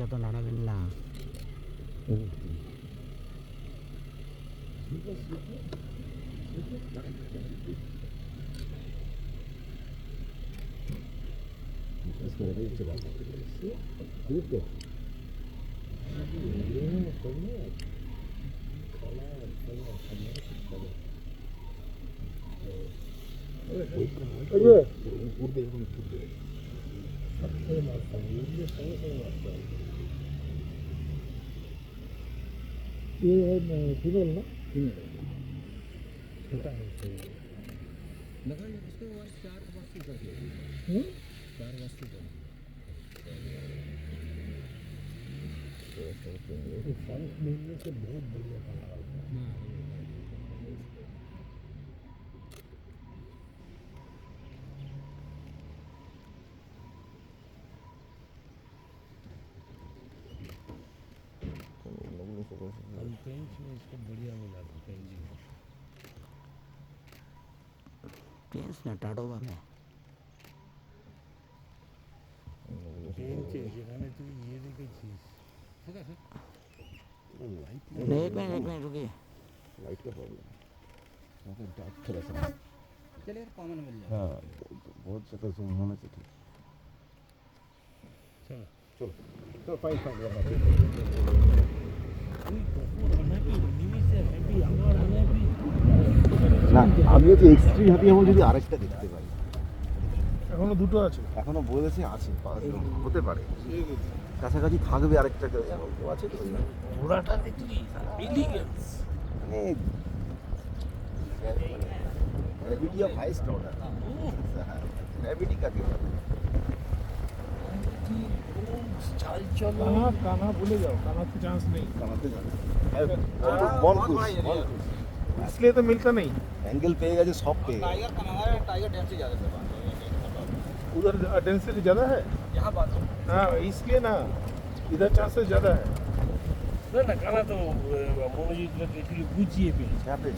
হালকা তো নাড়াবেন না। ये फीमेल ना फीमेल छोटा है लगा इसको 4 वस्तु कर दिया 4 वस्तु कर फंक मिलने से बहुत बढ़िया खाना पेंच में इसको बढ़िया मिला था पेंच ना टाटोबा में पेंच যেখানে তুই ইয়ে দেখেছিস नहीं एक मिनट रुकिए। लाइट का प्रॉब्लम है डार्क थोड़ा सा चलिए कॉमन मिल जाए। हाँ बहुत ज़्यादा जूम होना चाहिए চলো चलो चलो फाइन না আমিও যে এক্সট্রিম হ্যাপি এমন যদি আরেকটা দেখতে পাই এখনো দুটো আছে এখনো বলেছে আছে হতে পারে কাছাকাছি থাকবে আরেকটা আছে তো ঘোড়াটা দেখলি এলিগেন্স মানে gravity of highest order gravity কাকে বলে চাল চলো কানা ভুলে যাও কানাতে चांस नहीं কানাতে যাবে মন খুশ इसलिए तो मिलता नहीं অ্যাঙ্গেল পেয়ে गए सब पे टाइगर कनाडा टाइगर डेंसिटी ज़्यादा है उधर डेंसिटी ज़्यादा है यहाँ बात हाँ इसलिए ना इधर चांसेस ज़्यादा है ना काना तो मनोजीत ने बुझिए पे क्या पे